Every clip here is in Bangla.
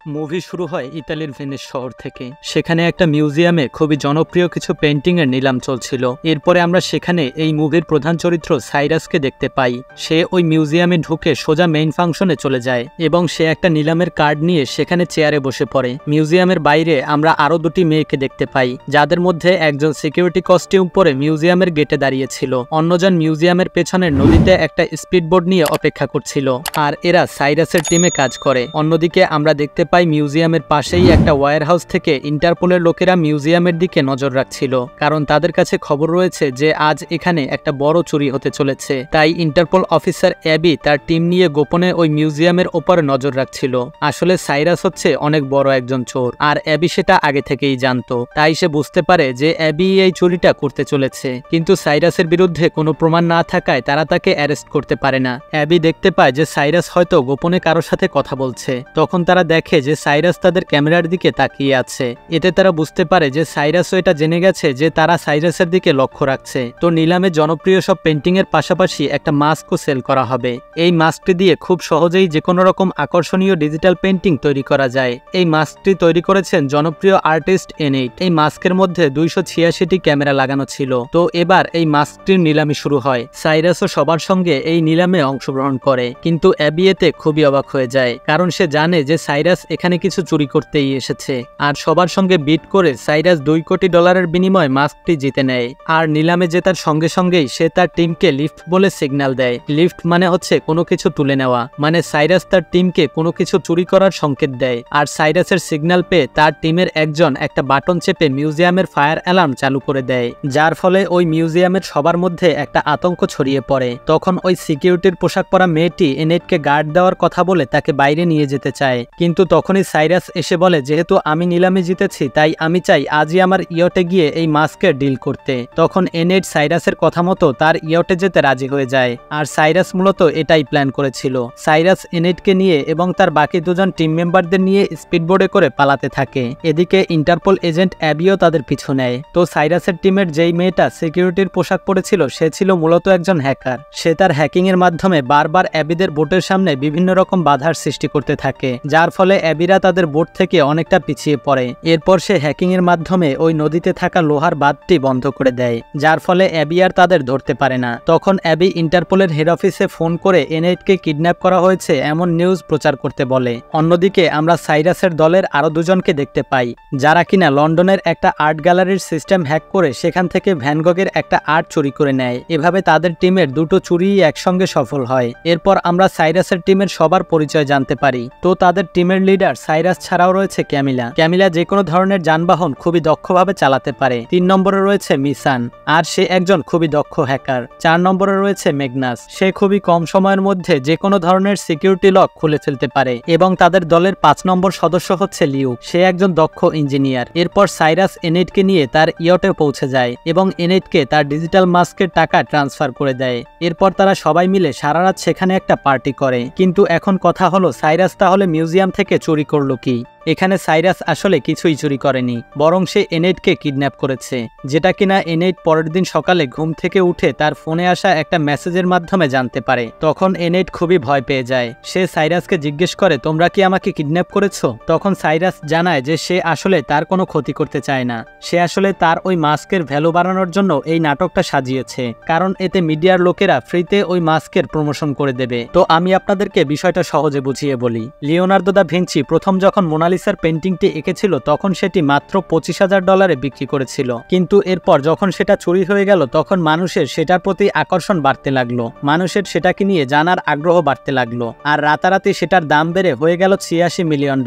মুভি শুরু হয় ইতালির ভেনিস শহর থেকে। সেখানে একটা মিউজিয়ামে খুবই জনপ্রিয় কিছু পেন্টিং এর নিলাম চলছিল। এরপরে আমরা সেখানে এই মুভির প্রধান চরিত্র সাইরাসকে দেখতে পাই। সে ওই মিউজিয়ামে ঢুকে সোজা মেইন ফাংশনে চলে যায় এবং সে একটা নিলামের কার্ড নিয়ে সেখানে চেয়ারে বসে পড়ে। মিউজিয়ামের বাইরে আমরা আরো দুটি মেয়েকে দেখতে পাই, যাদের মধ্যে একজন সিকিউরিটি কস্টিউম পরে মিউজিয়ামের গেটে দাঁড়িয়েছিল, অন্যজন মিউজিয়ামের পেছনের নদীতে একটা স্পিডবোট নিয়ে অপেক্ষা করছিল। আর এরা সাইরাসের টিমে কাজ করে। অন্যদিকে আমরা দেখতে পাই মিউজিয়ামের পাশেই একটা ওয়্যার হাউস থেকে ইন্টারপোলের লোকেরা মিউজিয়ামের দিকে নজর রাখছিল, কারণ তাদের কাছে খবর রয়েছে যে আজ এখানে একটা বড় চুরি হতে চলেছে। তাই ইন্টারপোল অফিসার অ্যাবি তার টিম নিয়ে গোপনে ওই মিউজিয়ামের ওপরে নজর রাখছিল। আসলে সাইরাস হচ্ছে অনেক বড় একজন চোর, আর অ্যাবি সেটা আগে থেকেই জানতো। তাই সে বুঝতে পারে যে অ্যাবি এই চুরিটা করতে চলেছে, কিন্তু সাইরাসের বিরুদ্ধে কোনো প্রমাণ না থাকায় তারা তাকে অ্যারেস্ট করতে পারে না। অ্যাবি দেখতে পায় যে সাইরাস হয়তো গোপনে কারোর সাথে কথা বলছে। তখন তারা দেখে যে সাইরাস তাদের ক্যামেরার দিকে তাকিয়ে আছে। এতে তারা বুঝতে পারে যে সাইরাসও এটা জেনে গেছে যে তারা সাইরাসের দিকে লক্ষ্য রাখছে। তো নিলামে জনপ্রিয় সব পেন্টিং এর পাশাপাশি একটা মাস্কও সেল করা হবে। এই মাস্কটি দিয়ে খুব সহজেই যে কোনো রকম আকর্ষণীয় ডিজিটাল পেন্টিং তৈরি করা যায়। এই মাস্কটি তৈরি করেছেন জনপ্রিয় আর্টিস্ট এনএইট। এই মাস্কের মধ্যে 286টি ক্যামেরা লাগানো ছিল। তো এবার এই মাস্কটির নিলামি শুরু হয়। সাইরাসও সবার সঙ্গে এই নিলামে অংশগ্রহণ করে, কিন্তু অ্যাবি এতে খুবই অবাক হয়ে যায়, কারণ সে জানে যে সাইরাস এখানে কিছু চুরি করতেই এসেছে। আর সবার সঙ্গে বিট করে সাইরাস $2 কোটি বিনিময়ে মাস্কটি জিতে নেয়। আর নিলামে জেতার সঙ্গে সঙ্গেই সে তার টিমকে লিফট বলে সিগন্যাল দেয়। লিফট মানে হচ্ছে কোনো কিছু তুলে নেওয়া, মানে সাইরাস তার টিমকে কোনো কিছু চুরি করার সংকেত দেয়। আর সাইরাসের সিগন্যাল পেয়ে তার টিমের একজন একটা বাটন চেপে মিউজিয়ামের ফায়ার অ্যালার্ম চালু করে দেয়, যার ফলে ওই মিউজিয়ামের সবার মধ্যে একটা আতঙ্ক ছড়িয়ে পড়ে। তখন ওই সিকিউরিটির পোশাক পরা মেয়েটি এনএইটকে গার্ড দেওয়ার কথা বলে তাকে বাইরে নিয়ে যেতে চায়, কিন্তু তখনই সাইরাস এসে বলে যেহেতু আমি নিলামে জিতেছি তাই আমি চাই আজই আমার ইয়টে গিয়ে এই মাস্কের ডিল করতে। তখন এনএইট সাইরাসের কথা মতো তার ইয়টে যেতে রাজি হয়ে যায়। আর সাইরাস মূলত এটাই প্ল্যান করেছিল। সাইরাস এনএইটকে নিয়ে এবং তার বাকি দুজন টিম মেম্বারদের নিয়ে স্পিডবোটে করে পালাতে থাকে। এদিকে ইন্টারপোল এজেন্ট অ্যাবিও তাদের পিছু নেয়। তো সাইরাসের টিমের যেই মেয়েটা সিকিউরিটির পোশাক পরেছিল সে ছিল মূলত একজন হ্যাকার। সে তার হ্যাকিং এর মাধ্যমে বারবার অ্যাবিদের বোটের সামনে বিভিন্ন রকম বাধার সৃষ্টি করতে থাকে, যার ফলে অ্যাবিরা তাদের বোট থেকে অনেকটা পিছিয়ে পড়ে। এরপর সে হ্যাকিং এর মাধ্যমে ওই নদীতে থাকা লোহার বাঁধটি বন্ধ করে দেয়, যার ফলে অ্যাবি আর তাদের ধরতে পারে না। তখন অ্যাবি ইন্টারপোলের হেড অফিসে ফোন করে এনএইটকে কিডন্যাপ করা হয়েছে এমন নিউজ প্রচার করতে বলে। অন্যদিকে আমরা সাইরাসের দলের আরো দুজনকে দেখতে পাই, যারা কিনা লন্ডনের একটা আর্ট গ্যালারির সিস্টেম হ্যাক করে সেখান থেকে ভ্যান গগের একটা আর্ট চুরি করে নেয়। এভাবে তাদের টিমের দুটো চুরি একসঙ্গে সফল হয়। এরপর আমরা সাইরাসের টিমের সবার পরিচয় জানতে পারি। তো তাদের টিমের লিডার সাইরাস ছাড়াও রয়েছে ক্যামিলা। ক্যামিলা যে কোনো ধরনের যানবাহন খুবই দক্ষভাবে চালাতে পারে। 3 নম্বরে রয়েছে মিসান, আর সে একজন খুবই দক্ষ হ্যাকার। 4 নম্বরে রয়েছে মেগনাস, সে খুবই কম সময়ের মধ্যে যে কোনো ধরনের সিকিউরিটি লক খুলে ফেলতে পারে। এবং তাদের দলের 5 নম্বর সদস্য হচ্ছে লিউ, সে একজন দক্ষ ইঞ্জিনিয়ার। এরপর সাইরাস এনএইটকে নিয়ে তার ইয়টে পৌঁছে যায় এবং এনএইটকে তার ডিজিটাল মাস্কের টাকা ট্রান্সফার করে দেয়। এরপর তারা সবাই মিলে সারা রাত সেখানে একটা পার্টি করে। কিন্তু এখন কথা হলো সাইরাস তাহলে মিউজিয়াম থেকে চুরি করলো কি? এখানে সাইরাস আসলে কিছুই চুরি করেনি, বরং সে এনএইটকে কিডন্যাপ করেছে, যেটা কিনা এনএইট পরের দিন সকালে ঘুম থেকে উঠে তার ফোনে আসা একটা মেসেজের মাধ্যমে জানতে পারে। তখন এনএইট খুবই ভয় পেয়ে যায়। সে সাইরাসকে জিজ্ঞেস করে তোমরা কি আমাকে কিডন্যাপ করেছো? তখন সাইরাস জানায় যে সে আসলে তার কোনো ক্ষতি করতে চায় না। সে আসলে তার ওই মাস্কের ভ্যালু বাড়ানোর জন্য এই নাটকটা সাজিয়েছে, কারণ এতে মিডিয়ার লোকেরা ফ্রিতে ওই মাস্কের প্রমোশন করে দেবে। তো আমি আপনাদেরকে বিষয়টা সহজে বুঝিয়ে বলি। লিওনার্দো দা ভিঞ্চি প্রথম যখন মোনালিসার পেন্টিংটি এঁকেছিল তখন সেটি মাত্র $25,000 বিক্রি করেছিল, কিন্তু এরপর যখন সেটা চুরি হয়ে গেল তখন মানুষের সেটার প্রতি আকর্ষণ বাড়তে লাগলো, মানুষের সেটাকে নিয়ে জানার আগ্রহ বাড়তে লাগলো, আর রাতারাতি সেটার দাম বেড়ে হয়ে গেল $86 মিলিয়ন।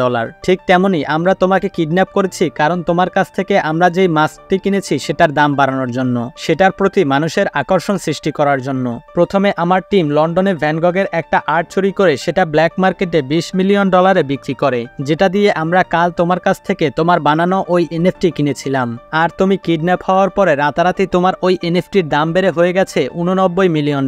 ঠিক তেমনি আমরা তোমাকে কিডন্যাপ করেছি, কারণ তোমার কাছ থেকে আমরা যেই মাস্কটি কিনেছি সেটার দাম বাড়ানোর জন্য, সেটার প্রতি মানুষের আকর্ষণ সৃষ্টি করার জন্য। প্রথমে আমার টিম লন্ডনে ভ্যান গগের একটা আর্ট চুরি করে সেটা ব্ল্যাক মার্কেটে $20 মিলিয়ন বিক্রি করে, যেটা দিয়ে আমরা কাল তোমার কাছ থেকে তোমার বানানো ওই এনএফটি কিনেছিলাম। আর তুমি কিডন্যাপ হওয়ার পরে রাতারাতি তোমার ওই এনএফটির দাম বেড়ে হয়ে গেছে $89 মিলিয়ন।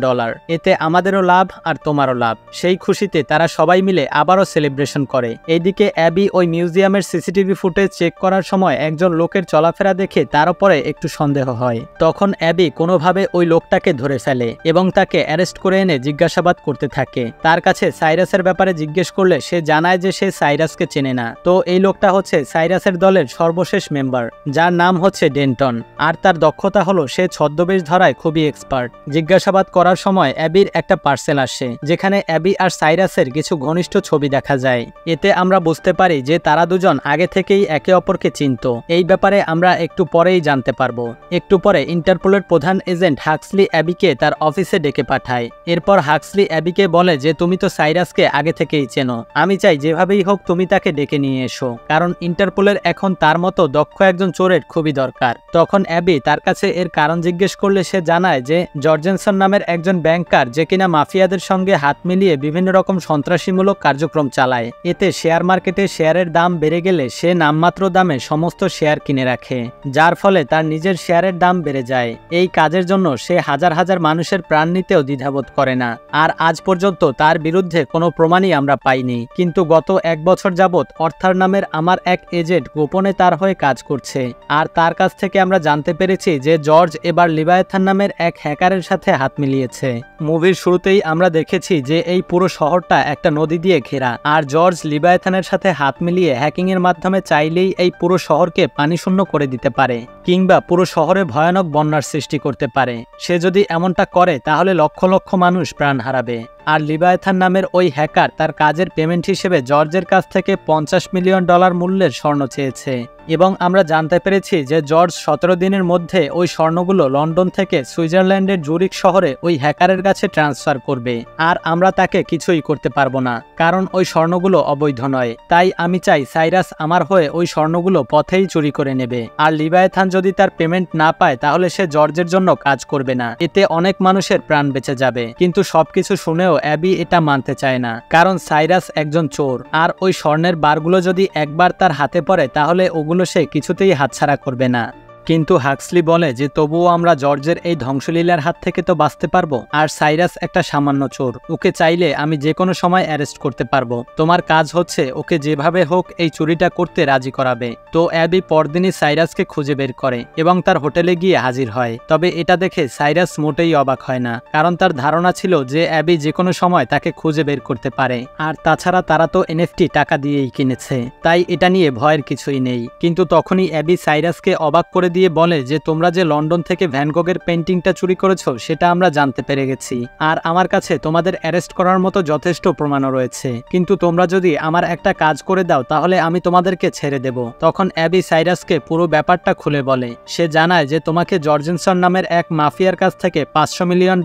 এতে আমাদেরও লাভ আর তোমারও লাভ। সেই খুশিতে তারা সবাই মিলে আবারও সেলিব্রেশন করে। এইদিকে অ্যাবি ওই মিউজিয়ামের সিসিটিভি ফুটেজ চেক করার সময় একজন লোকের চলাফেরা দেখে তার উপরে একটু সন্দেহ হয়। তখন অ্যাবি কোনোভাবে ওই লোকটাকে ধরে ফেলে এবং তাকে অ্যারেস্ট করে এনে জিজ্ঞাসাবাদ করতে থাকে। তার কাছে সাইরাসের ব্যাপারে জিজ্ঞেস করলে সে জানায় যে সে সাইরাসকে চেনে না। তো এই লোকটা হচ্ছে সাইরাসের দলের সর্বশেষ মেম্বার, যার নাম হচ্ছে ডেন্টন। আর তার দক্ষতা হলো সে ছদ্মবেশ ধরায় খুবই এক্সপার্ট। জিজ্ঞাসাবাদ করার সময় অ্যাবির একটা পার্সেল আসে, যেখানে অ্যাবি আর সাইরাসের কিছু ঘনিষ্ঠ ছবি দেখা যায়। এতে আমরা বুঝতে পারি যে তারা দুজন আগে থেকেই একে অপরকে চিনত। এই ব্যাপারে আমরা একটু পরেই জানতে পারবো। একটু পরে ইন্টারপোলের প্রধান এজেন্ট হাক্সলি অ্যাবিকে তার অফিসে ডেকে পাঠায়। এরপর হাক্সলি অ্যাবিকে বলে যে তুমি তো সাইরাসকে আগে থেকেই চেনো, আমি চাই যেভাবেই হোক তুমি তাকে ডেকে নিয়ে এসো, কারণ ইন্টারপোলের এখন তার মতো দক্ষ একজন চোরের খুবই দরকার। তখন অ্যাবি তার কাছে এর কারণ জিজ্ঞেস করলে সে জানায় যে জর্জেনসন নামের একজন ব্যাংকার, যে কিনা মাফিয়াদের সঙ্গে হাত মিলিয়ে বিভিন্ন রকম সন্ত্রাসীমূলক কার্যক্রম চালায়। এতে শেয়ার মার্কেটে শেয়ারের দাম বেড়ে গেলে সে নামমাত্র দামে সমস্ত শেয়ার কিনে রাখে, যার ফলে তার নিজের শেয়ারের দাম বেড়ে যায়। এই কাজের জন্য সে হাজার হাজার মানুষের প্রাণ নিতেও দ্বিধাবোধ করে না। আর আজ পর্যন্ত তার বিরুদ্ধে কোনো প্রমাণই আমরা পাইনি। কিন্তু গত 1 বছর যাবৎ অর্থার নামের আমার এক এজেন্ট গোপনে তার হয়ে কাজ করছে। আর তার কাছ থেকে আমরা জানতে পেরেছি যে জর্জ এবার লিভায়াথান নামের এক হ্যাকারের সাথে হাত মিলিয়েছে। মুভির শুরুতেই আমরা দেখেছি যে এই পুরো শহরটা একটা নদী দিয়ে ঘেরা, আর জর্জ লিভায়াথানের সাথে হাত মিলিয়ে হ্যাকিংয়ের মাধ্যমে চাইলেই এই পুরো শহরকে পানিশূন্য করে দিতে পারে, কিংবা পুরো শহরে ভয়ানক বন্যার সৃষ্টি করতে পারে। সে যদি এমনটা করে তাহলে লক্ষ লক্ষ মানুষ প্রাণ হারাবে। আর লিভায়াথান নামের ওই হ্যাকার তার কাজের পেমেন্ট হিসেবে জর্জের কাছ থেকে $50 মিলিয়ন মূল্যের স্বর্ণ চেয়েছে। এবং আমরা জানতে পেরেছি যে জর্জ 17 দিনের মধ্যে ওই স্বর্ণগুলো লন্ডন থেকে সুইজারল্যান্ডের জুরিক শহরে ওই হ্যাকারের কাছে ট্রান্সফার করবে। আর আমরা তাকে কিছুই করতে পারবো না, কারণ ওই স্বর্ণগুলো অবৈধ নয়। তাই আমি চাই সাইরাস আমার হয়ে ওই স্বর্ণগুলো পথেই চুরি করে নেবে। আর লিভায়াথান যদি তার পেমেন্ট না পায় তাহলে সে জর্জের জন্য কাজ করবে না। এতে অনেক মানুষের প্রাণ বেঁচে যাবে। কিন্তু সবকিছু শুনেও অ্যাবি এটা মানতে চায় না, কারণ সাইরাস একজন চোর। আর ওই স্বর্ণের বারগুলো যদি একবার তার হাতে পড়ে তাহলে ওগুলো সে কিছুতেই হাতছাড়া করবে না। কিন্তু হাক্সলি বলে যে তবুও আমরা জর্জের এই ধ্বংসলীলার হাত থেকে তো বাঁচতে পারবো। আর সাইরাস একটা সামান্য চোর, ওকে চাইলে আমি যে কোনো সময় অ্যারেস্ট করতে পারবো। তোমার কাজ হচ্ছে ওকে যেভাবে হোক এই চুরিটা করতে রাজি করাবে। তো অ্যাবি পরদিনই সাইরাসকে খুঁজে বের করে এবং তার হোটেলে গিয়ে হাজির হয়। তবে এটা দেখে সাইরাস মোটেই অবাক হয় না, কারণ তার ধারণা ছিল যে অ্যাবি যে কোনো সময় তাকে খুঁজে বের করতে পারে। আর তাছাড়া তারা তো এনএফটি টাকা দিয়েই কিনেছে, তাই এটা নিয়ে ভয়ের কিছুই নেই। কিন্তু তখনই অ্যাবি সাইরাসকে অবাক করে দিয়ে বলে যে তোমরা যে লন্ডন থেকে ভ্যান গগের পেন্টিংটা চুরি করেছো সেটা আমরা জানতে পেরে গেছি। আর আমার কাছে তোমাদের অ্যারেস্ট করার মতো যথেষ্ট প্রমাণও রয়েছে। কিন্তু তোমরা যদি আমার একটা কাজ করে দাও তাহলে আমি তোমাদেরকে ছেড়ে দেব। তখন অ্যাবি সাইরাসকে পুরো ব্যাপারটা খুলে বলে। সে জানায় যে তোমাকে জর্জেনসন নামের এক মাফিয়ার কাছ থেকে $500 মিলিয়ন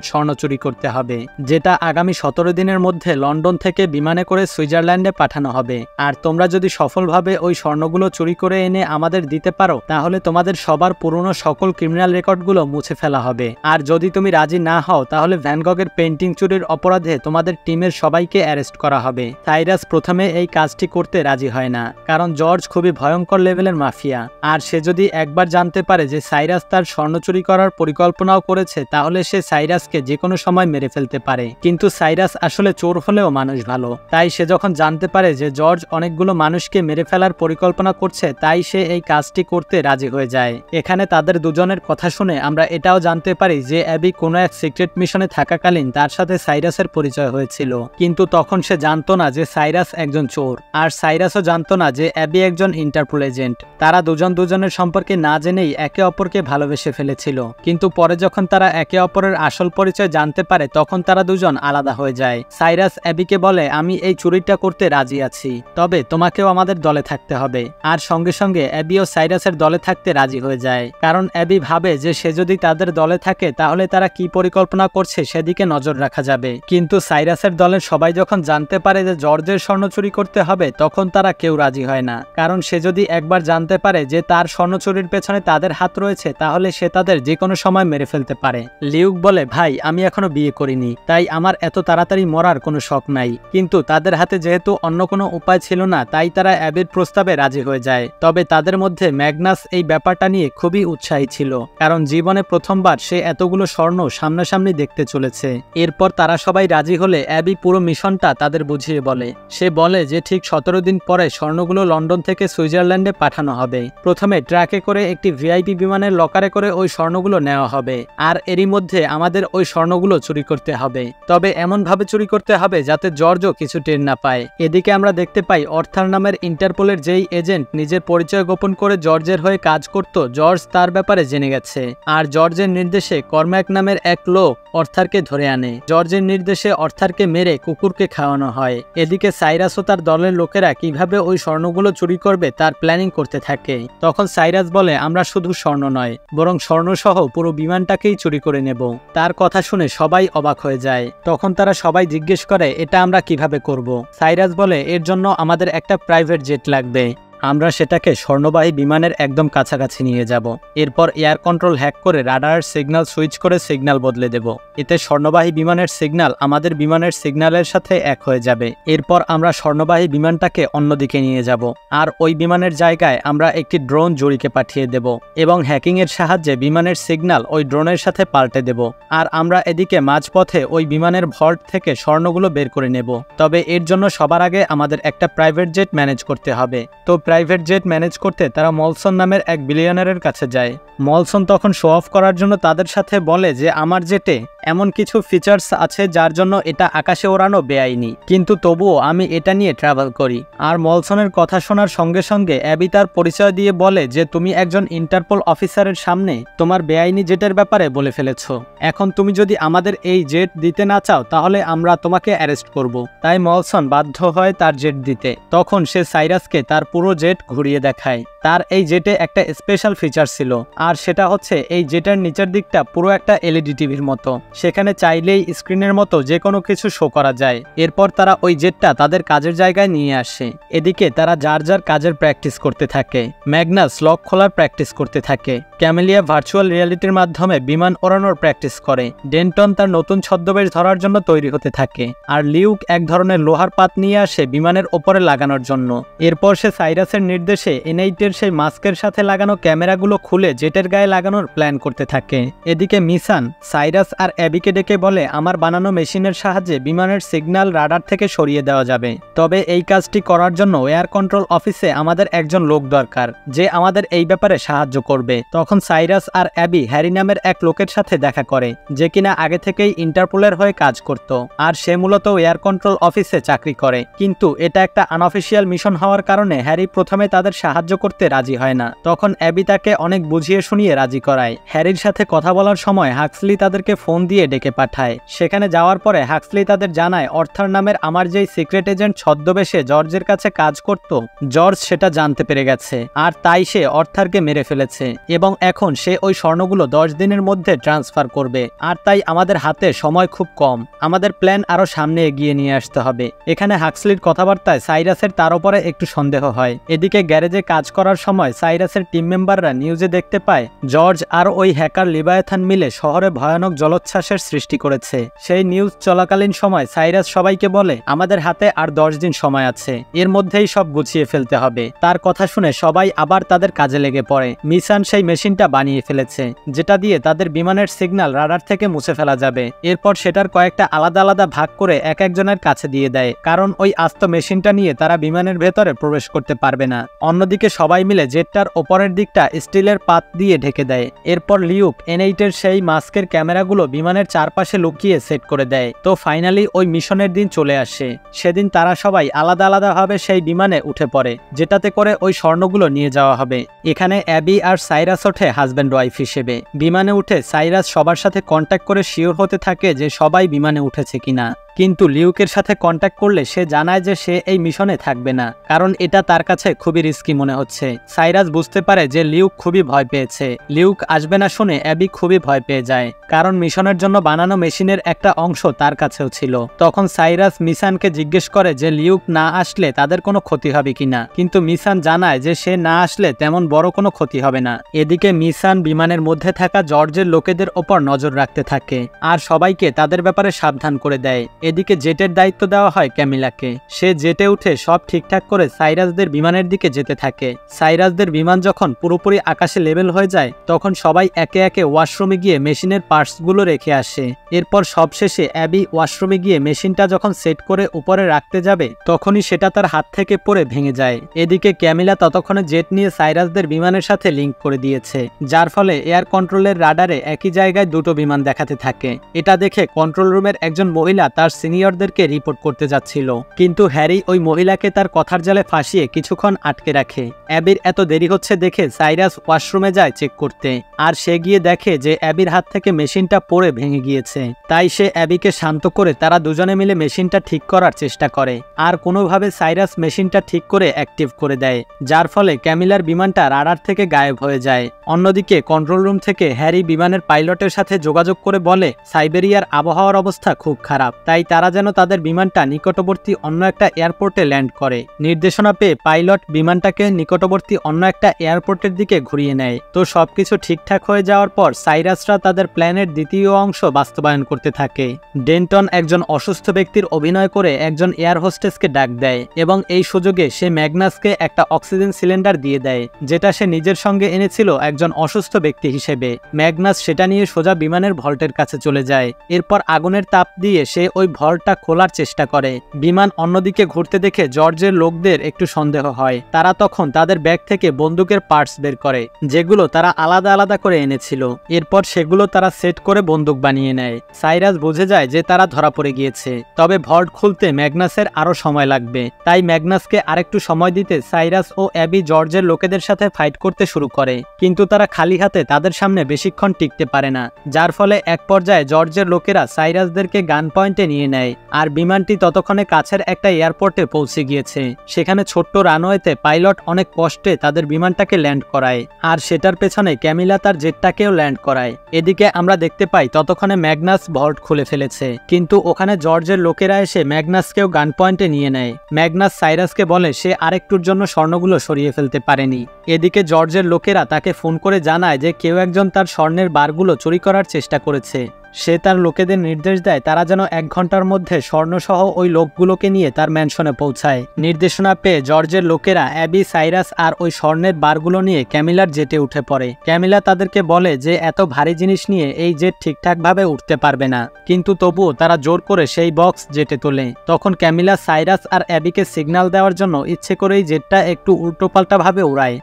স্বর্ণ চুরি করতে হবে, যেটা আগামী 17 দিনের মধ্যে লন্ডন থেকে বিমানে করে সুইজারল্যান্ডে পাঠানো হবে। আর তোমরা যদি সফলভাবে ওই স্বর্ণগুলো চুরি করে এনে আমাদের দিতে পারো তাহলে তোমাদের সবার পুরনো সকল ক্রিমিনাল রেকর্ডগুলো মুছে ফেলা হবে। আর যদি তুমি রাজি না হও তাহলে ভ্যান গগের পেন্টিং চুরির অপরাধে তোমাদের টিমের সবাইকে অ্যারেস্ট করা হবে। সাইরাস প্রথমে এই কাজটি করতে রাজি হয় না, কারণ জর্জ খুবই ভয়ঙ্কর লেভেলের মাফিয়া। আর সে যদি একবার জানতে পারে যে সাইরাস তার স্বর্ণ চুরি করার পরিকল্পনাও করেছে তাহলে সে সাইরাসকে যে কোনো সময় মেরে ফেলতে পারে। কিন্তু সাইরাস আসলে চোর হলেও মানুষ ভালো, তাই সে যখন জানতে পারে যে জর্জ অনেকগুলো মানুষকে মেরে ফেলার পরিকল্পনা করছে তাই সে এই কাজটি করতে রাজি হয়ে যায়। এখানে তাদের দুজনের কথা শুনে আমরা এটাও জানতে পারি যে অ্যাবি কোনো এক সিক্রেট মিশনে থাকাকালীন তার সাথে সাইরাসের পরিচয় হয়েছিল। কিন্তু তখন সে জানতো না যে সাইরাস একজন চোর, আর সাইরাসও জানতো না যে অ্যাবি একজন ইন্টারপোল এজেন্ট। তারা দুজন দুজনের সম্পর্কে না জেনেই একে অপরকে ভালোবেসে ফেলেছিল। কিন্তু পরে যখন তারা একে অপরের আসল পরিচয় জানতে পারে তখন তারা দুজন আলাদা হয়ে যায়। সাইরাস অ্যাবিকে বলে আমি এই চুরিটা করতে রাজি আছি, তবে তোমাকেও আমাদের দলে থাকতে হবে। আর সঙ্গে সঙ্গে অ্যাবিও সাইরাসের দলে থাকতে রাজি হয়ে যায়, কারণ অ্যাবি ভাবে যে সে যদি তাদের দলে থাকে তাহলে তারা কি পরিকল্পনা করছে সেদিকে নজর রাখা যাবে। কিন্তু সাইরাসের দলের সবাই যখন জানতে পারে যে জর্জের স্বর্ণ চুরি করতে হবে তখন তারা কেউ রাজি হয় না, কারণ সে যদি একবার জানতে পারে যে তার স্বর্ণ চুরির পেছনে তাদের হাত রয়েছে তাহলে সে তাদের যে কোনো সময় মেরে ফেলতে পারে। লিউক বলে ভাই আমি এখনো বিয়ে করিনি, তাই আমার এত তাড়াতাড়ি মরার কোনো শখ নাই। কিন্তু তাদের হাতে যেহেতু অন্য কোনো উপায় ছিল না তাই তারা অ্যাবির প্রস্তাবে রাজি হয়ে যায়। তবে তাদের মধ্যে ম্যাগনাস এই ব্যাপার ব্যাপারটা নিয়ে খুবই উৎসাহী ছিল, কারণ জীবনে প্রথমবার সে এতগুলো স্বর্ণ সামনাসামনি দেখতে চলেছে। এরপর তারা সবাই রাজি হলে অ্যাবি পুরো মিশনটা তাদের বুঝিয়ে বলে। সে বলে যে ঠিক 17 দিন পরে স্বর্ণগুলো লন্ডন থেকে সুইজারল্যান্ডে পাঠানো হবে। প্রথমে ট্রাকে করে একটি ভিআইপি বিমানের লকারে করে ওই স্বর্ণগুলো নেওয়া হবে, আর এরই মধ্যে আমাদের ওই স্বর্ণগুলো চুরি করতে হবে। তবে এমনভাবে চুরি করতে হবে যাতে জর্জও কিছু টের না পায়। এদিকে আমরা দেখতে পাই অর্থার নামের ইন্টারপোলের যেই এজেন্ট নিজের পরিচয় গোপন করে জর্জের হয়ে কাজ করত, জর্জ তার ব্যাপারে জেনে গেছে, আর জর্জের নির্দেশে কর্ম্যাক নামের এক লোক অর্থারকে ধরে আনে। জর্জের নির্দেশে অর্থারকে মেরে কুকুরকে খাওয়ানো হয়। এদিকে সাইরাস ও তার দলের লোকেরা কিভাবে ওই স্বর্ণগুলো চুরি করবে তার প্ল্যানিং করতে থাকে। তখন সাইরাস বলে, আমরা শুধু স্বর্ণ নয়, বরং স্বর্ণসহ পুরো বিমানটাকেই চুরি করে নেব। তার কথা শুনে সবাই অবাক হয়ে যায়। তখন তারা সবাই জিজ্ঞেস করে, এটা আমরা কিভাবে করব? সাইরাস বলে, এর জন্য আমাদের একটা প্রাইভেট জেট লাগবে। আমরা সেটাকে স্বর্ণবাহী বিমানের একদম কাছাকাছি নিয়ে যাব। এরপর এয়ার কন্ট্রোল হ্যাক করে রাডার সিগন্যাল সুইচ করে সিগন্যাল বদলে দেব। এতে স্বর্ণবাহী বিমানের সিগন্যাল আমাদের বিমানের সিগন্যালের সাথে এক হয়ে যাবে। এরপর আমরা স্বর্ণবাহী বিমানটাকে অন্যদিকে নিয়ে যাব, আর ওই বিমানের জায়গায় আমরা একটি ড্রোন জড়িকে পাঠিয়ে দেব এবং হ্যাকিংয়ের সাহায্যে বিমানের সিগন্যাল ওই ড্রোনের সাথে পাল্টে দেব। আর আমরা এদিকে মাঝপথে ওই বিমানের ভল্ট থেকে স্বর্ণগুলো বের করে নেব। তবে এর জন্য সবার আগে আমাদের একটা প্রাইভেট জেট ম্যানেজ করতে হবে। তো প্রাইভেট জেট ম্যানেজ করতে তারা মলসন নামের এক বিলিয়নারের কাছে যায়। মলসন তখন শো অফ করার জন্য তাদের সাথে বলে যে আমার জেটে এমন কিছু ফিচার্স আছে যার জন্য এটা আকাশে ওড়ানো বেআইনি, কিন্তু তবুও আমি এটা নিয়ে ট্রাভেল করি। আর মলসনের কথা শোনার সঙ্গে সঙ্গে অ্যাবি তার পরিচয় দিয়ে বলে যে তুমি একজন ইন্টারপোল অফিসারের সামনে তোমার বেআইনি জেটের ব্যাপারে বলে ফেলেছ। এখন তুমি যদি আমাদের এই জেট দিতে না চাও তাহলে আমরা তোমাকে অ্যারেস্ট করব। তাই মলসন বাধ্য হয় তার জেট দিতে। তখন সে সাইরাসকে তার পুরো জেট ঘুরিয়ে দেখায়। তার এই জেটে একটা স্পেশাল ফিচার ছিল, আর সেটা হচ্ছে এই জেটের নিচের দিকটা পুরো একটা এলইডি টিভির মতো। সেখানে চাইলেই স্ক্রিনের মতো যে কোনো কিছু শো করা যায়। এরপর তারা ওই জেটটা তাদের কাজের জায়গায় নিয়ে আসে। এদিকে তারা যার যার কাজের প্র্যাকটিস করতে থাকে। ম্যাগনাস লক খোলার প্র্যাকটিস করতে থাকে। ক্যামেলিয়া ভার্চুয়াল রিয়ালিটির মাধ্যমে বিমান ওড়ানোর প্র্যাকটিস করে। ডেন্টন তার নতুন ছদ্মবেশ ধরার জন্য তৈরি হতে থাকে। আর লিউক এক ধরনের লোহার পাত নিয়ে আসে বিমানের ওপরে লাগানোর জন্য। এরপর সে সাইরাসের নির্দেশে এনএইটের সেই মাস্কের সাথে লাগানো ক্যামেরাগুলো খুলে জেটের গায়ে লাগানোর প্ল্যান করতে থাকে। এদিকে মিশান সাইরাস আর অ্যাবিকে ডেকে বলে, আমার বানানো মেশিনের সাহায্যে বিমানের সিগন্যাল রাডার থেকে সরিয়ে দেওয়া যাবে। তবে এই কাজটি করার জন্য এয়ার কন্ট্রোল অফিসে আমাদের একজন লোক দরকার যে আমাদের এই ব্যাপারে সাহায্য করবে। তখন সাইরাস আর অ্যাবি হ্যারি নামের এক লোকের সাথে দেখা করে, যে কিনা আগে থেকেই ইন্টারপোলের হয়ে কাজ করত, আর সে মূলত এয়ার কন্ট্রোল অফিসে চাকরি করে। কিন্তু এটা একটা আনঅফিসিয়াল মিশন হওয়ার কারণে হ্যারি প্রথমে তাদের সাহায্য করতে রাজি হয় না। তখন অ্যাবি তাকে অনেক বুঝিয়ে শুনিয়ে রাজি করায়। হ্যারির সাথে কথা বলার সময় হাক্সলি তাদেরকে ফোন দিয়ে ডেকে পাঠায়। সেখানে যাওয়ার পরে হাক্সলি তাদের জানায় অর্থার নামের আমার যেই সিক্রেট এজেন্ট ছদ্মবেশে জর্জের কাছে কাজ করত, জর্জ সেটা জানতে পেরে গেছে, আর তাই সে অর্থারকে মেরে ফেলেছে এবং এখন সে ওই স্বর্ণগুলো 10 দিনের মধ্যে ট্রান্সফার করবে। আর তাই আমাদের হাতে সময় খুব কম, আমাদের প্ল্যান আরো সামনে এগিয়ে নিয়ে আসতে হবে। এখানে হাক্সলির কথাবার্তায় সাইরাসের তার উপরে একটু সন্দেহ হয়। এদিকে গ্যারেজে কাজ করার সময় সাইরাসের টিম মেম্বাররা নিউজে দেখতে পায় জর্জ আর ওই হ্যাকার লিবায়াথান মিলে শহরে ভয়ানক জলোচ্ছ্বাসের সৃষ্টি করেছে। সেই নিউজ চলাকালীন সময় সাইরাস সবাইকে বলে, আমাদের হাতে আর 10 দিন সময় আছে, এর মধ্যেই সব গুছিয়ে ফেলতে হবে। তার কথা শুনে সবাই আবার তাদের কাজে লেগে পড়ে। মিশান সেই মেশিনটা বানিয়ে ফেলেছে যেটা দিয়ে তাদের বিমানের সিগন্যাল রাডার থেকে মুছে ফেলা যাবে। এরপর সেটার কয়েকটা আলাদা আলাদা ভাগ করে এক একজনের কাছে দিয়ে দেয়, কারণ ওই আস্ত মেশিনটা নিয়ে তারা বিমানের ভেতরে প্রবেশ করতে পারবে না। অন্যদিকে সবাই মিলে জেটটার ওপরের দিকটা স্টিলের পাত দিয়ে ঢেকে দেয়। এরপর লিউক এনএইটের সেই মাস্কের ক্যামেরাগুলো বিমানের চারপাশে লুকিয়ে সেট করে দেয়। তো ফাইনালি ওই মিশনের দিন চলে আসে। সেদিন তারা সবাই আলাদা আলাদাভাবে সেই বিমানে উঠে পড়ে, যেটাতে করে ওই স্বর্ণগুলো নিয়ে যাওয়া হবে। এখানে অ্যাবি আর সাইরাস ওঠে হাজব্যান্ড ওয়াইফ হিসেবে। বিমানে উঠে সাইরাস সবার সাথে কন্ট্যাক্ট করে শিওর হতে থাকে যে সবাই বিমানে উঠেছে কিনা। কিন্তু লিউকের সাথে কন্ট্যাক্ট করলে সে জানায় যে সে এই মিশনে থাকবে না, কারণ এটা তার কাছে খুবই রিস্কি মনে হচ্ছে। সাইরাস বুঝতে পারে যে লিউক খুবই ভয় পেয়েছে। লিউক আসবে না শুনে অ্যাবি খুবই ভয় পেয়ে যায়, কারণ মিশনের জন্য বানানো মেশিনের একটা অংশ তার কাছেও ছিল। তখন সাইরাস মিশানকে জিজ্ঞেস করে যে লিউক না আসলে তাদের কোনো ক্ষতি হবে কিনা, কিন্তু মিশান জানায় যে সে না আসলে তেমন বড় কোনো ক্ষতি হবে না। এদিকে মিশান বিমানের মধ্যে থাকা জর্জের লোকেদের ওপর নজর রাখতে থাকে আর সবাইকে তাদের ব্যাপারে সাবধান করে দেয়। এদিকে জেটের দায়িত্ব দেওয়া হয় ক্যামিলাকে। সে জেটে উঠে সব ঠিকঠাক করে সাইরাসদের বিমানের দিকে যেতে থাকে। সাইরাসদের বিমান যখন পুরোপুরি আকাশে লেভেল হয়ে যায় তখন সবাই একে একে ওয়াশরুমে গিয়ে মেশিনের পার্টসগুলো রেখে আসে। এরপর সবশেষে অ্যাবি ওয়াশরুমে গিয়ে মেশিনটা যখন সেট করে উপরে রাখতে যাবে তখনই সেটা তার হাত থেকে পড়ে ভেঙে যায়। এদিকে ক্যামিলা ততক্ষণে জেট নিয়ে সাইরাসদের বিমানের সাথে লিঙ্ক করে দিয়েছে, যার ফলে এয়ার কন্ট্রোলের রাডারে একই জায়গায় দুটো বিমান দেখাতে থাকে। এটা দেখে কন্ট্রোল রুমের একজন মহিলা তার সিনিয়রদেরকে রিপোর্ট করতে যাচ্ছিল, কিন্তু হ্যারি ওই মহিলাকে তার কথার জালে ফাঁসিয়ে কিছুক্ষণ আটকে রাখে। অ্যাবির এত দেরি হচ্ছে দেখে সাইরাস ওয়াশরুমে যায় চেক করতে, আর সে গিয়ে দেখে যে অ্যাবির হাত থেকে মেশিনটা পড়ে ভেঙে গিয়েছে। তাই সে অ্যাবিকে শান্ত করে তারা দুজনে মিলে মেশিনটা ঠিক করার চেষ্টা করে, আর কোনোভাবে সাইরাস মেশিনটা ঠিক করে অ্যাক্টিভ করে দেয়, যার ফলে ক্যামিলার বিমানটা রাডার থেকে গায়েব হয়ে যায়। অন্যদিকে কন্ট্রোল রুম থেকে হ্যারি বিমানের পাইলটের সাথে যোগাযোগ করে বলে সাইবেরিয়ার আবহাওয়ার অবস্থা খুব খারাপ, তাই তারা যেন তাদের বিমানটা নিকটবর্তী অন্য একটা এয়ারপোর্টে ল্যান্ড করে। নির্দেশনা পেয়ে পাইলট বিমানটাকে নিকটবর্তী অন্য একটা এয়ারপোর্টের দিকে ঘুরিয়ে নেয়। তো সবকিছু ঠিকঠাক হয়ে যাওয়ার পর সাইরাসরা তাদের প্ল্যানের দ্বিতীয় অংশ বাস্তবায়ন করতে থাকে। ডেন্টন একজন অসুস্থ ব্যক্তির অভিনয় করে একজন এয়ার হোস্টেসকে ডাক দেয় এবং এই সুযোগে সে ম্যাগনাসকে একটা অক্সিজেন সিলিন্ডার দিয়ে দেয়, যেটা সে নিজের সঙ্গে এনেছিল একজন অসুস্থ ব্যক্তি হিসেবে। ম্যাগনাস সেটা নিয়ে সোজা বিমানের ভল্টের কাছে চলে যায়। এরপর আগুনের তাপ দিয়ে সে ওই ভল্টটা খোলার চেষ্টা করে। বিমান অন্যদিকে ঘুরতে দেখে জর্জের লোকদের একটু সন্দেহ হয়। তারা তখন তাদের ব্যাগ থেকে বন্দুকের পার্টস বের করে, যেগুলো তারা আলাদা আলাদা করে এনেছিল। এরপর সেগুলো তারা সেট করে বন্দুক বানিয়ে নেয়। সাইরাস বুঝে যায় যে তারা ধরা পড়ে গিয়েছে, তবে ভল্ট খুলতে ম্যাগনাসের আরও সময় লাগবে। তাই ম্যাগনাসকে আরেকটু সময় দিতে সাইরাস ও অ্যাবি জর্জের লোকেদের সাথে ফাইট করতে শুরু করে, কিন্তু তারা খালি হাতে তাদের সামনে বেশিক্ষণ টিকতে পারে না, যার ফলে এক পর্যায়ে জর্জের লোকেরা সাইরাসদেরকে গান পয়েন্টে নিয়ে নেয়। আর বিমানটি ততক্ষণে কাছের একটা এয়ারপোর্টে পৌঁছে গিয়েছে। সেখানে ছোট্ট রানওয়েতে পাইলট অনেক কষ্টে তাদের বিমানটাকে ল্যান্ড করায়, আর সেটার পেছনে ক্যামিলা তার জেটটাকেও ল্যান্ড করায়। এদিকে আমরা দেখতে পাই ততক্ষণে ম্যাগনাস ভল্ট খুলে ফেলেছে, কিন্তু ওখানে জর্জের লোকেরা এসে ম্যাগনাসকেও গান পয়েন্টে নিয়ে নেয়। ম্যাগনাস সাইরাসকে বলে সে আরেকটুর জন্য স্বর্ণগুলো সরিয়ে ফেলতে পারেনি। এদিকে জর্জের লোকেরা তাকে ফোন করে জানায় যে কেউ একজন তার স্বর্ণের বারগুলো চুরি করার চেষ্টা করেছে। সে তার লোকেদের নির্দেশ দেয় তারা যেন 1 ঘন্টার মধ্যে স্বর্ণসহ ওই লোকগুলোকে নিয়ে তার ম্যানশনে পৌঁছায়। নির্দেশনা পেয়ে জর্জের লোকেরা অ্যাবি, সাইরাস আর ওই স্বর্ণের বারগুলো নিয়ে ক্যামিলার জেটে উঠে পড়ে। ক্যামিলা তাদেরকে বলে যে এত ভারী জিনিস নিয়ে এই জেট ঠিকঠাকভাবে উঠতে পারবে না, কিন্তু তবুও তারা জোর করে সেই বক্স জেটে তোলে। তখন ক্যামিলা সাইরাস আর অ্যাবিকে সিগন্যাল দেওয়ার জন্য ইচ্ছে করেই জেটটা একটু উল্টোপাল্টাভাবে উড়ায়।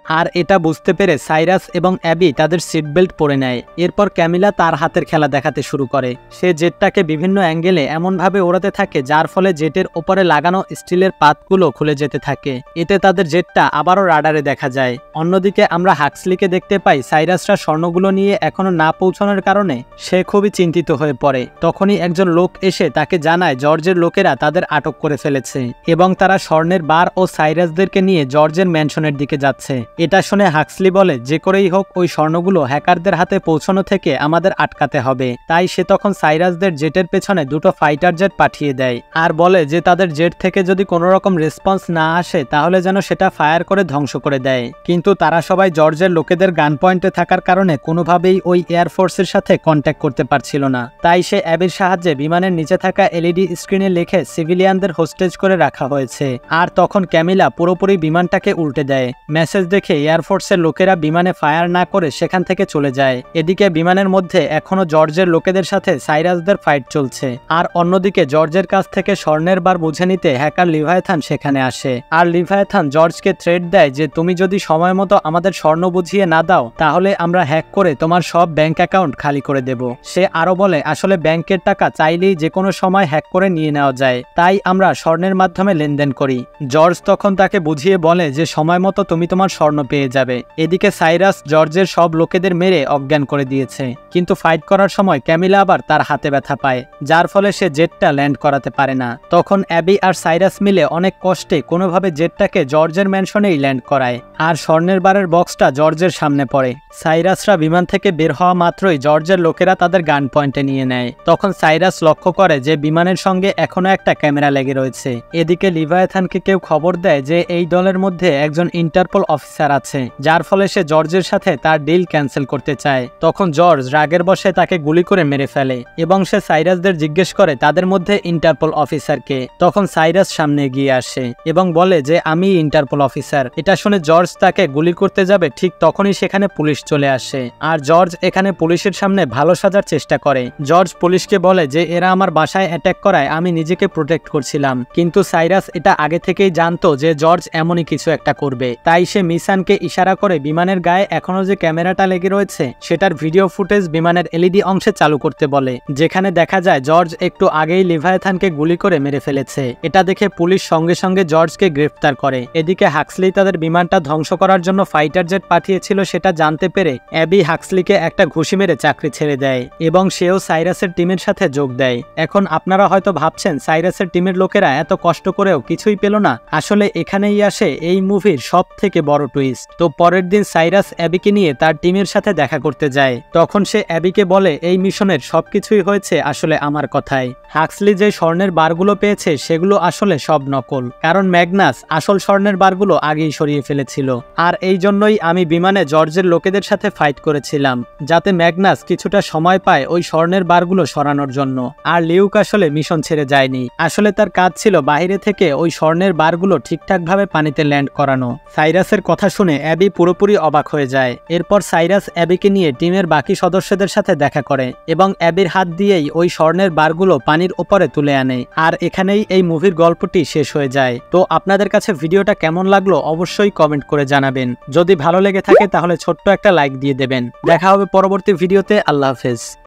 আর এটা বুঝতে পেরে সাইরাস এবং অ্যাবি তাদের সিট বেল্ট পরে নেয়। এরপর ক্যামিলা তার হাতের খেলা দেখাতে শুরু করে। সে জেটটাকে বিভিন্ন অ্যাঙ্গেলে এমনভাবে ওড়াতে থাকে যার ফলে জেটের ওপরে লাগানো স্টিলের পাতগুলো খুলে যেতে থাকে। এতে তাদের জেটটা আবারও রাডারে দেখা যায়। অন্যদিকে আমরা হাক্সলিকে দেখতে পাই সাইরাসরা স্বর্ণগুলো নিয়ে এখনো না পৌঁছানোর কারণে সে খুবই চিন্তিত হয়ে পড়ে। তখনই একজন লোক এসে তাকে জানায় জর্জের লোকেরা তাদের আটক করে ফেলেছে এবং তারা স্বর্ণের বার ও সাইরাসদেরকে নিয়ে জর্জের ম্যানশনের দিকে যাচ্ছে। এটা শুনে হাক্সলি বলে যে করেই হোক ওই স্বর্ণগুলো হ্যাকারদের হাতে পৌঁছানো থেকে আমাদের আটকাতে হবে। তাই সে তখন সাইরাসদের জেটের পেছনে দুটো ফাইটার জেট পাঠিয়ে দেয় আর বলে যে তাদের জেট থেকে যদি কোনো রকম রেসপন্স না আসে তাহলে যেন সেটা ফায়ার করে ধ্বংস করে দেয়। কিন্তু তারা সবাই জর্জের লোকেদের গান পয়েন্টে থাকার কারণে কোনোভাবেই ওই এয়ারফোর্সের সাথে কন্ট্যাক্ট করতে পারছিল না। তাই সে অ্যাবির সাহায্যে বিমানের নিচে থাকা এলইডি স্ক্রিনে লিখে সিভিলিয়ানদের হোস্টেজ করে রাখা হয়েছে। আর তখন ক্যামিলা পুরোপুরি বিমানটাকে উল্টে দেয়। মেসেজ দেখে এয়ারফোর্সের লোকেরা বিমানে ফায়ার না করে সেখান থেকে চলে যায়। এদিকে বিমানের মধ্যে এখনো জর্জের লোকেদের সাথে সাইরাসদের ফাইট চলছে। আর অন্যদিকে জর্জের কাছ থেকে স্বর্ণের বার বুঝে নিতে হ্যাকার লিভায়াথান সেখানে আসে। আর লিভায়াথান জর্জকে থ্রেট দেয় যে তুমি যদি সময় মতো আমাদের স্বর্ণ বুঝিয়ে না দাও তাহলে আমরা হ্যাক করে তোমার সব ব্যাংক অ্যাকাউন্ট খালি করে দেব। সে আরো বলে আসলে ব্যাংকের টাকা চাইলেই যে কোনো সময় হ্যাক করে নিয়ে নেওয়া যায়, তাই আমরা স্বর্ণের মাধ্যমে লেনদেন করি। জর্জ তখন তাকে বুঝিয়ে বলে যে সময় মতো তুমি তোমার স্বর্ণ পেয়ে যাবে। এদিকে সাইরাস জর্জের সব লোকেদের মেরে অজ্ঞান করে দিয়েছে, কিন্তু ফাইট করার সময় ক্যামিলা আবার তার হাতে ব্যথা পায়, যার ফলে সে জেটটা ল্যান্ড করাতে পারে না। তখন অ্যাবি আর সাইরাস মিলে অনেক কষ্টে কোনোভাবে জেটটাকে জর্জের ম্যানশনেই ল্যান্ড করায় আর স্বর্ণের বারের বক্সটা জর্জের সামনে পড়ে। সাইরাসরা বিমান থেকে বের হওয়া মাত্রই জর্জের লোকেরা তাদের গান পয়েন্টে নিয়ে নেয়। তখন সাইরাস লক্ষ্য করে যে বিমানের সঙ্গে এখনো একটা ক্যামেরা লেগে রয়েছে। এদিকে লিভায়াথানকে কেউ খবর দেয় যে এই দলের মধ্যে একজন ইন্টারপোল অফিসার অফিসার আছে, যার ফলে সে জর্জের সাথে তার ডিল ক্যান্সেল করতে চায়। তখন জর্জ রাগের বশে তাকে গুলি করে মেরে ফেলে এবং সে সাইরাসদের জিজ্ঞেস করে তাদের মধ্যে ইন্টারপোল অফিসারকে। তখন সাইরাস সামনে এগিয়ে আসে এবং বলে যে আমি ইন্টারপোল অফিসার। এটা শুনে জর্জ তাকে গুলি করতে যাবে, ঠিক তখনই সেখানে পুলিশ চলে আসে। আর জর্জ এখানে পুলিশের সামনে ভালো সাজার চেষ্টা করে। জর্জ পুলিশকে বলে যে এরা আমার বাসায় অ্যাটাক করায় আমি নিজেকে প্রোটেক্ট করছিলাম, কিন্তু সাইরাস এটা আগে থেকেই জানতো যে জর্জ এমনই কিছু একটা করবে। তাই সে মিসানকে ইশারা করে বিমানের গায়ে এখনো যে ক্যামেরাটা লেগে রয়েছে সেটার ভিডিও ফুটেজ বিমানের এলইডি অংশে চালু করতে বলে, যেখানে দেখা যায় জর্জ একটু আগেই লিভায়াথানকে গুলি করে মেরে ফেলেছে। এটা দেখে পুলিশ সঙ্গে সঙ্গে জর্জকে গ্রেফতার করে। এদিকে হাক্সলি তাদের বিমানটা ধ্বংস করার জন্য ফাইটার জেট পাঠিয়েছিল সেটা জানতে পেরে অ্যাবি হাক্সলিকে একটা ঘুষি মেরে চাকরি ছেড়ে দেয় এবং সেও সাইরাসের টিমের সাথে যোগ দেয়। এখন আপনারা হয়তো ভাবছেন সাইরাসের টিমের লোকেরা এত কষ্ট করেও কিছুই পেল না। আসলে এখানেই আসে এই মুভির সব থেকে বড় টুইস্ট। তো পরের দিন সাইরাস অ্যাবিকে নিয়ে তার টিমের সাথে দেখা করতে যায়। তখন সে অ্যাবিকে বলে এই মিশনের সবকিছুই হয়েছে আসলে আমার কথায়। হাক্সলি যে স্বর্ণের বারগুলো পেয়েছে সেগুলো আসলে সব নকল, কারণ ম্যাগনাস আসল স্বর্ণের বারগুলো আগেই সরিয়ে ফেলেছিল। আর এই জন্যই আমি বিমানে জর্জের লোকেদের সাথে ফাইট করেছিলাম, যাতে ম্যাগনাস কিছুটা সময় পায় ওই স্বর্ণের বারগুলো সরানোর জন্য। আর লিউক আসলে মিশন ছেড়ে যায়নি, আসলে তার কাজ ছিল বাইরে থেকে ওই স্বর্ণের বারগুলো ঠিকঠাকভাবে পানিতে ল্যান্ড করানো। সাইরাসের কথা শুনে অ্যাবি পুরোপুরি অবাক হয়ে যায়। এরপর সাইরাস অ্যাবিকে নিয়ে টিমের বাকি সদস্যদের সাথে দেখা করে এবং অ্যাবির হাত দিয়েই ওই স্বর্ণের বারগুলো পানির উপরে তুলে আনে। আর এখানেই এই মুভির গল্পটি শেষ হয়ে যায়। তো আপনাদের কাছে ভিডিওটা কেমন লাগলো অবশ্যই কমেন্ট করে জানাবেন। যদি ভালো লেগে থাকে তাহলে ছোট্ট একটা লাইক দিয়ে দেবেন। দেখা হবে পরবর্তী ভিডিওতে। আল্লাহ হাফেজ।